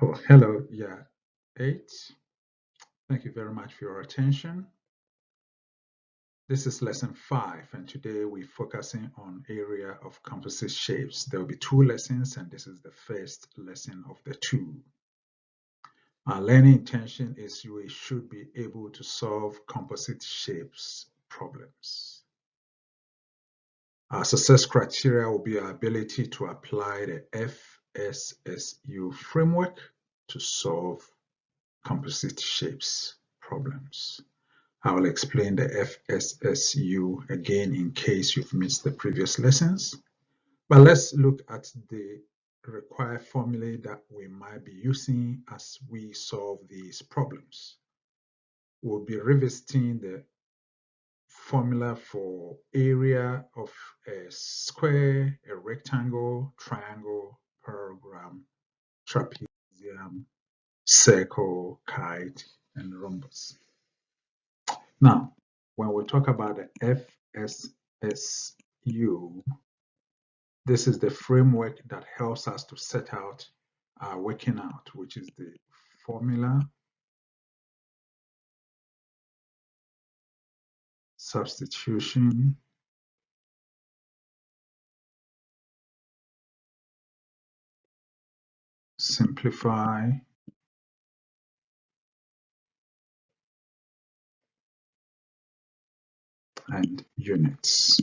Oh, hello, yeah, 8. Thank you very much for your attention. This is lesson 5, and today we're focusing on area of composite shapes. There will be 2 lessons, and this is the first lesson of the 2. Our learning intention is we should be able to solve composite shapes problems. Our success criteria will be our ability to apply the FSSU framework to solve composite shapes problems. I will explain the FSSU again in case you've missed the previous lessons. But let's look at the required formulae that we might be using as we solve these problems. We'll be revisiting the formula for area of a square, a rectangle, triangle, parallelogram, trapezium, circle, kite, and rhombus. Now, when we talk about the FSSU, this is the framework that helps us to set out our working out, which is the formula, substitution, simplify, and units.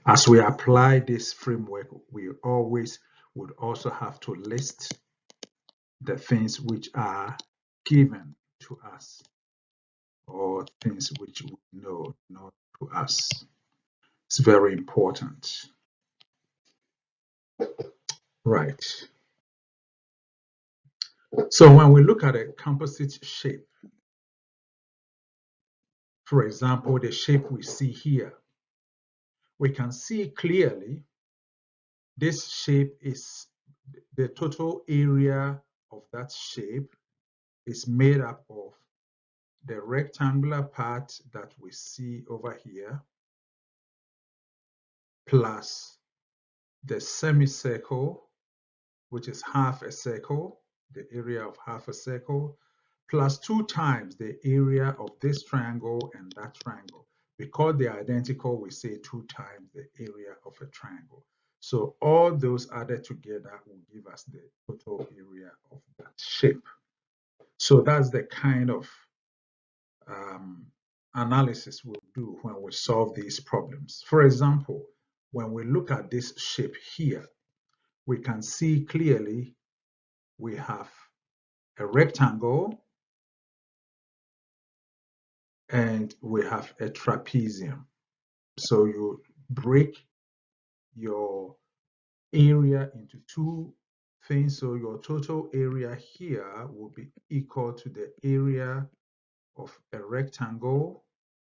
As we apply this framework, we always would also have to list the things which are given to us or things which we know not to us. It's very important. Right. So when we look at a composite shape, for example, the shape we see here, we can see clearly this shape is the total area of that shape is made up of the rectangular part that we see over here plus the semicircle, which is half a circle, the area of half a circle, plus 2 times the area of this triangle and that triangle. Because they are identical, we say 2 times the area of a triangle. So all those added together will give us the total area of that shape. So that's the kind of analysis we'll do when we solve these problems. For example, when we look at this shape here, we can see clearly we have a rectangle and we have a trapezium. So you break your area into 2 things. So your total area here will be equal to the area of a rectangle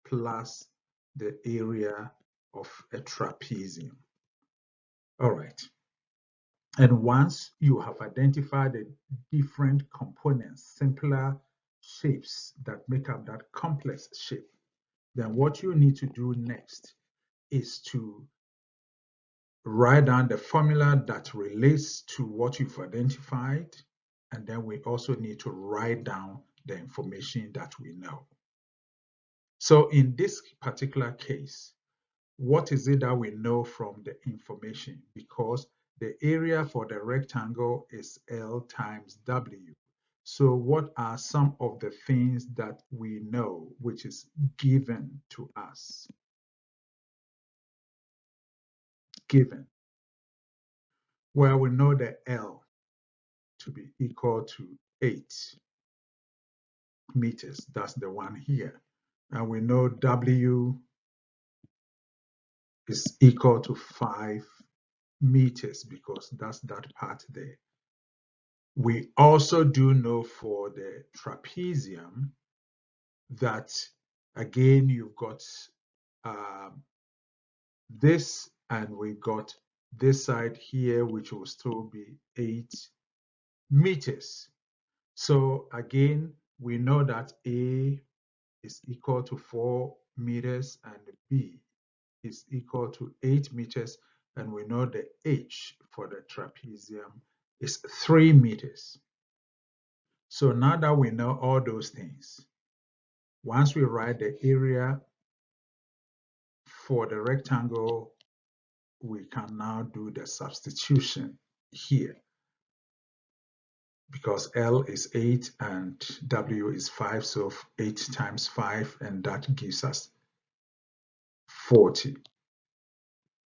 plus the area of a trapezium. All right. And once you have identified the different components, simpler shapes that make up that complex shape, then what you need to do next is to write down the formula that relates to what you've identified. And then we also need to write down the information that we know. So in this particular case, what is it that we know from the information? Because the area for the rectangle is L times W. So what are some of the things that we know, which is given to us? Given. Well, we know the L to be equal to 8 meters. That's the one here. And we know W is equal to 5 meters because that's that part there. We also do know for the trapezium that, again, you've got this, and we got this side here, which will still be 8 meters. So again, we know that A is equal to 4 meters and B is equal to 8 meters, and we know the H for the trapezium is 3 meters. So now that we know all those things, once we write the area for the rectangle, we can now do the substitution here, because L is 8 and W is 5, so 8 times 5, and that gives us 40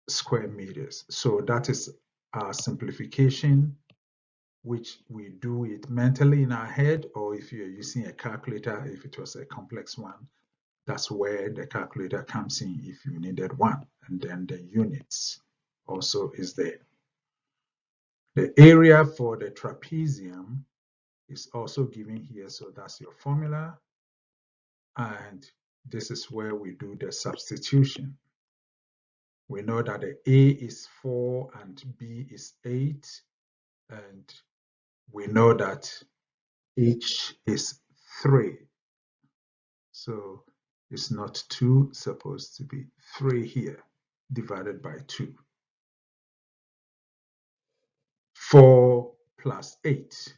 square meters. So that is our simplification, which we do it mentally in our head, or if you're using a calculator, if it was a complex one, that's where the calculator comes in if you needed one. And then the units also is there. The area for the trapezium is also given here, so that's your formula. And this is where we do the substitution. We know that the A is 4 and B is 8, and we know that H is 3. So it's not 2, supposed to be 3 here, divided by 2. 4 plus 8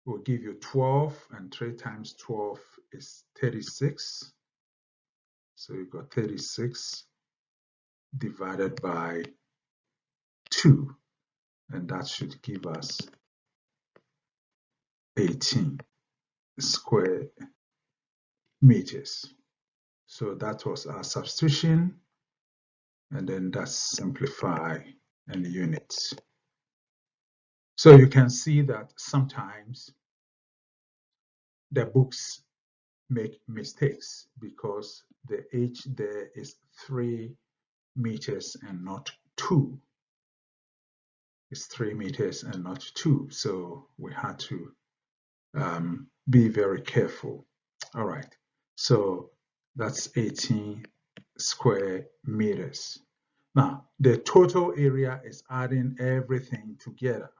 will give you 12, and 3 times 12 is 36. So you got 36 divided by 2, and that should give us 18 square meters. So that was our substitution, and then that's simplify and units. So you can see that sometimes the books make mistakes because the H there is 3 meters and not 2. It's 3 meters and not 2. So we had to be very careful. All right. So that's 18 square meters. Now, the total area is adding everything together.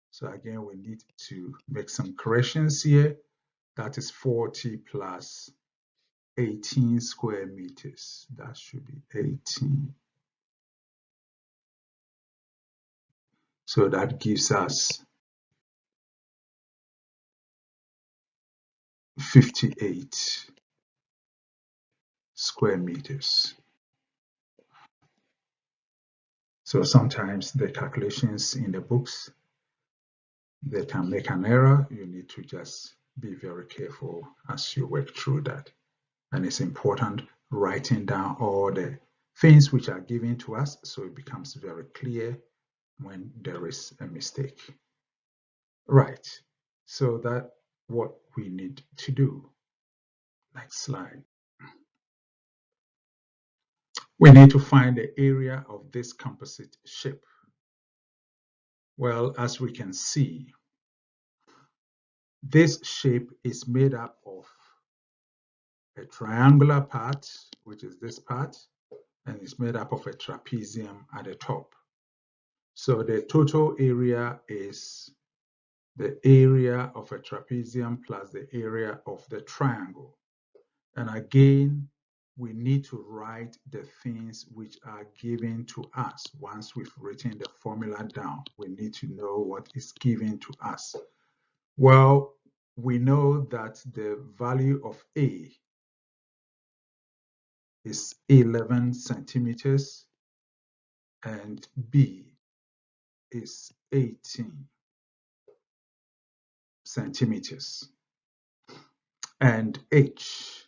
So again, we need to make some corrections here. That is 40 plus 18 square meters. That should be 18. So that gives us 58 square meters. So sometimes the calculations in the books, they can make an error. You need to just be very careful as you work through that. And it's important writing down all the things which are given to us so it becomes very clear when there is a mistake. Right. So that's what we need to do. Next slide. We need to find the area of this composite shape. Well, as we can see, this shape is made up of a triangular part, which is this part, and it's made up of a trapezium at the top. So the total area is the area of a trapezium plus the area of the triangle. And again, we need to write the things which are given to us. Once we've written the formula down, we need to know what is given to us. Well, we know that the value of A is 11 centimeters and B is 18 centimeters, and H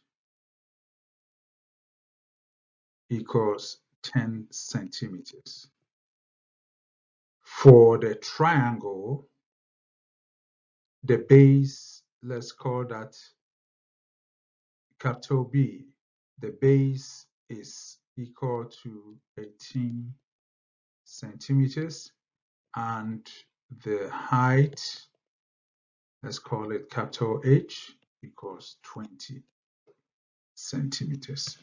equals 10 centimeters. For the triangle, the base, let's call that capital B. The base is equal to 18 centimeters, and the height, let's call it capital H, equals 20 centimeters.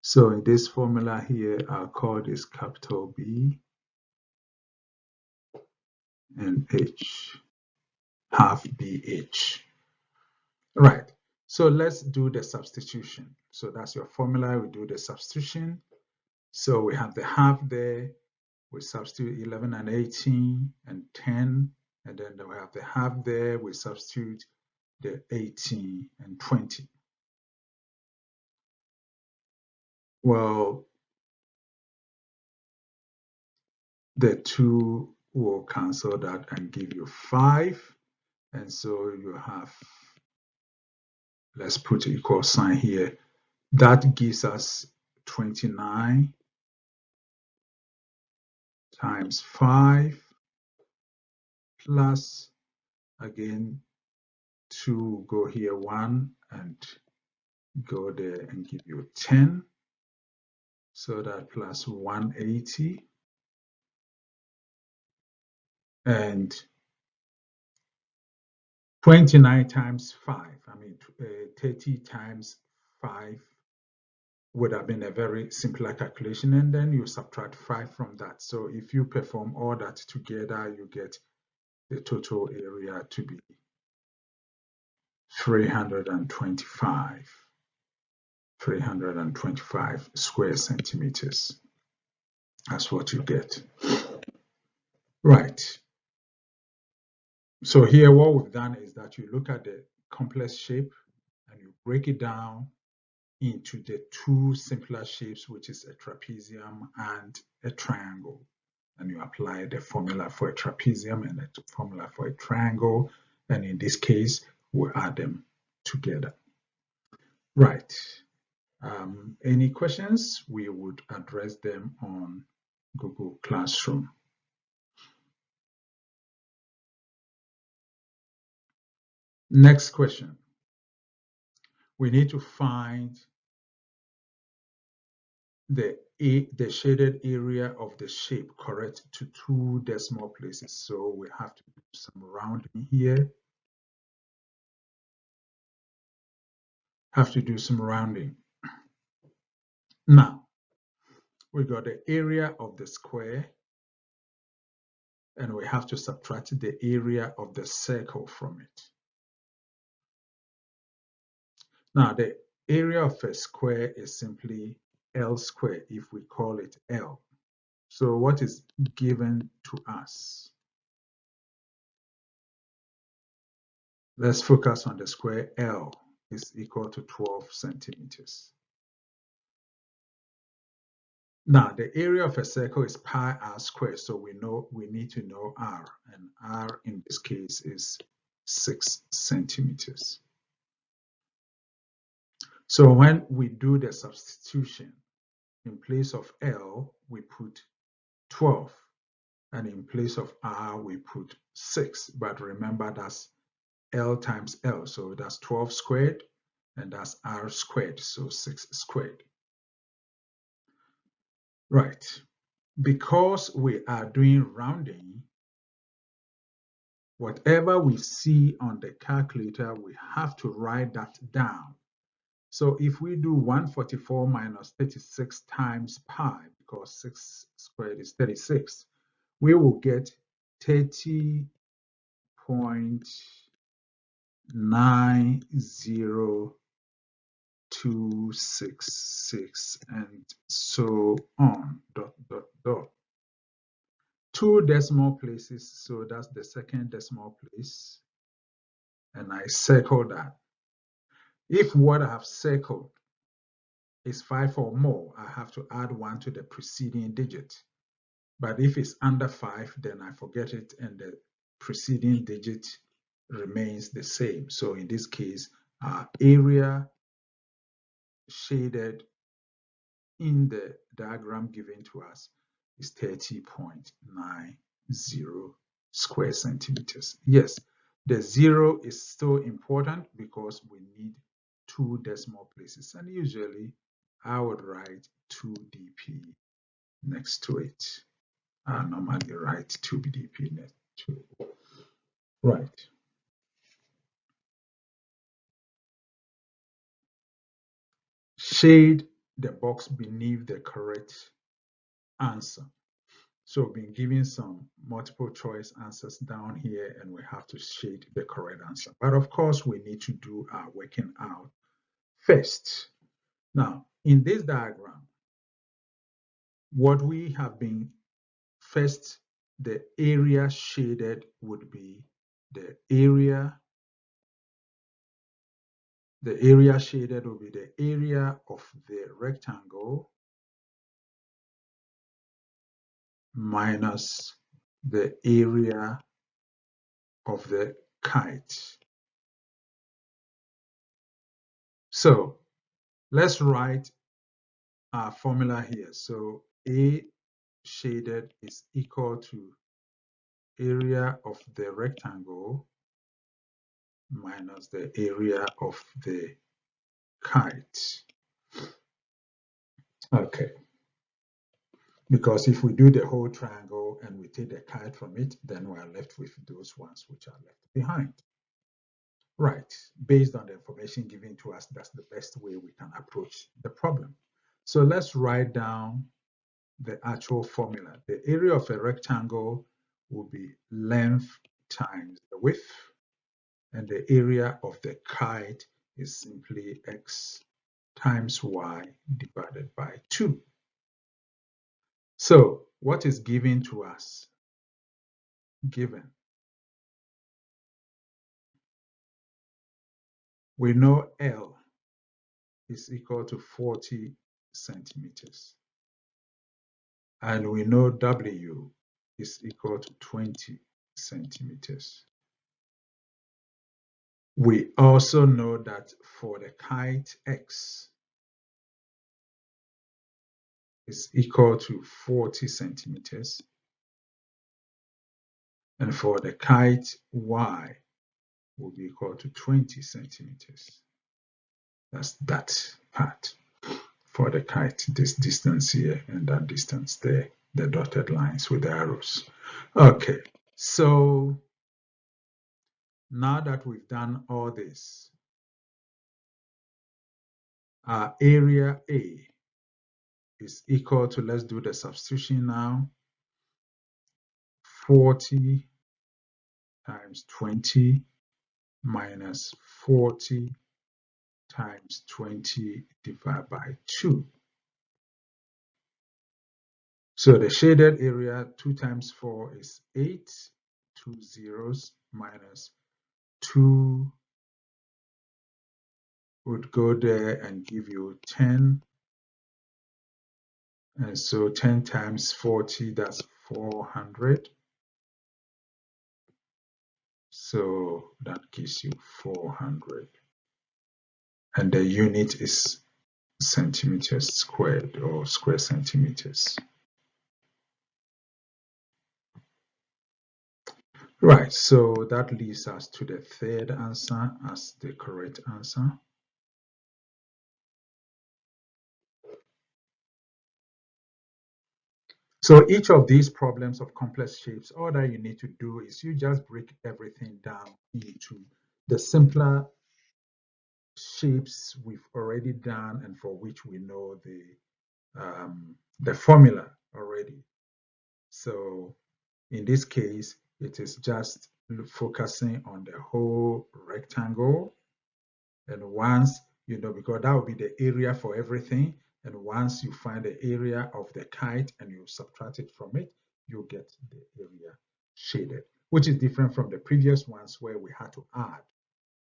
So in this formula here, I'll call this capital B and H, half BH. Right. So let's do the substitution. So that's your formula. We do the substitution. So we have the half there. we substitute 11 and 18 and 10, and then we have the half there, we substitute the 18 and 20. Well, the 2 will cancel that and give you 5. And so you have, let's put an equal sign here. That gives us 29 times 5 plus, again, 2 go here, 1, and go there and give you 10. So that plus 180. And 29 times 5, 30 times 5 would have been a very simpler calculation, and then you subtract 5 from that. So if you perform all that together, you get the total area to be 325 square centimeters. That's what you get. Right. So here what we've done is that you look at the complex shape and you break it down into the 2 simpler shapes, which is a trapezium and a triangle. And you apply the formula for a trapezium and the formula for a triangle. And in this case, we add them together. Right. Any questions? We would address them on Google Classroom. Next question. We need to find the shaded area of the shape correct to 2 decimal places. So we have to do some rounding here. Now, we got the area of the square, and we have to subtract the area of the circle from it. Now, the area of a square is simply L squared if we call it L. So what is given to us? Let's focus on the square. L is equal to 12 centimeters. Now, the area of a circle is pi r squared, so we need to know r, and r in this case is 6 centimeters. So when we do the substitution, in place of L, we put 12, and in place of R, we put 6. But remember, that's L times L, so that's 12 squared, and that's R squared, so 6 squared. Right. Because we are doing rounding, whatever we see on the calculator, we have to write that down. So if we do 144 minus 36 times pi, because 6 squared is 36, we will get 30.90266 and so on, dot, dot, dot. 2 decimal places, so that's the second decimal place, and I circle that. If what I have circled is 5 or more, I have to add 1 to the preceding digit. But if it's under 5, then I forget it and the preceding digit remains the same. So in this case, our area shaded in the diagram given to us is 30.90 square centimeters. Yes, the 0 is still important because we need 2 decimal places, and usually I would write 2 dp next to it. I normally write 2 dp next to it. Right. Shade the box beneath the correct answer. So we've been given some multiple choice answers down here, and we have to shade the correct answer. But of course, we need to do our working out first. Now, in this diagram, what we have been first, the area shaded would be the area shaded will be the area of the rectangle minus the area of the kite. So let's write our formula here. So A shaded is equal to area of the rectangle minus the area of the kite. Okay. Because if we do the whole triangle and we take the kite from it, then we are left with those ones which are left behind. Right. Based on the information given to us, that's the best way we can approach the problem. So let's write down the actual formula. The area of a rectangle will be length times the width, and the area of the kite is simply x times y divided by 2. So what is given to us? Given. We know L is equal to 40 centimeters. And we know W is equal to 20 centimeters. We also know that for the kite, X is equal to 40 centimeters. And for the kite, Y will be equal to 20 centimeters. That's that part for the kite, this distance here and that distance there, the dotted lines with the arrows. Okay, so now that we've done all this, our area A is equal to, let's do the substitution now, 40 times 20 minus 40 times 20 divided by 2. So the shaded area, 2 times 4 is 8, 2 zeros minus 2 would go there and give you 10. And so 10 times 40, that's 400. So that gives you 400. And the unit is centimeters squared or square centimeters. Right, so that leads us to the third answer as the correct answer. So each of these problems of complex shapes, all that you need to do is you just break everything down into the simpler shapes we've already done and for which we know the formula already. So in this case, it is just focusing on the whole rectangle. And once, because that will be the area for everything. And once you find the area of the kite and you subtract it from it, you get the area shaded, which is different from the previous ones where we had to add.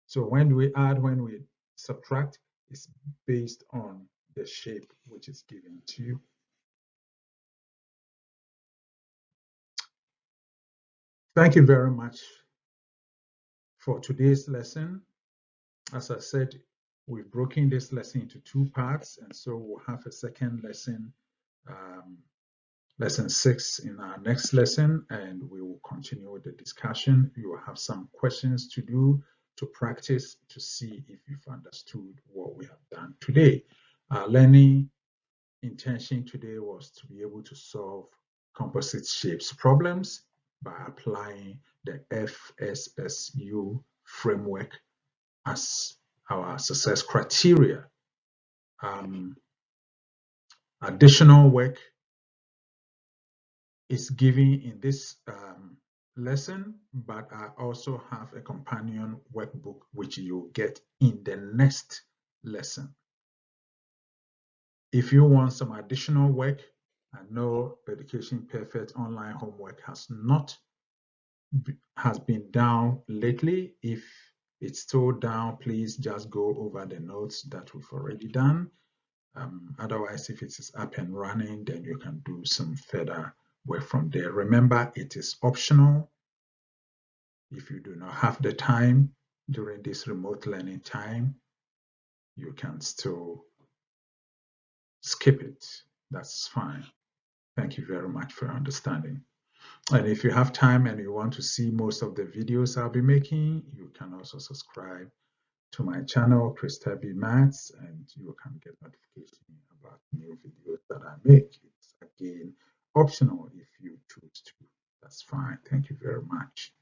So when we add, when we subtract, it's based on the shape which is given to you. Thank you very much for today's lesson. As I said, we've broken this lesson into 2 parts, and so we'll have a second lesson, lesson 6 in our next lesson, and we will continue with the discussion. You will have some questions to do to practice to see if you've understood what we have done today. Our learning intention today was to be able to solve composite shapes problems by applying the FSSU framework as our success criteria. Additional work is given in this lesson, but I also have a companion workbook which you'll get in the next lesson. If you want some additional work, I know Education Perfect online homework has been down lately. If it's still down, please just go over the notes that we've already done. Otherwise, if it is up and running, then you can do some further work from there. Remember, it is optional. If you do not have the time during this remote learning time, you can still skip it. That's fine. Thank you very much for your understanding. And if you have time and you want to see most of the videos I'll be making, you can also subscribe to my channel, Tabi Maths, and you can get notification about new videos that I make. It's again optional if you choose to. That's fine. Thank you very much.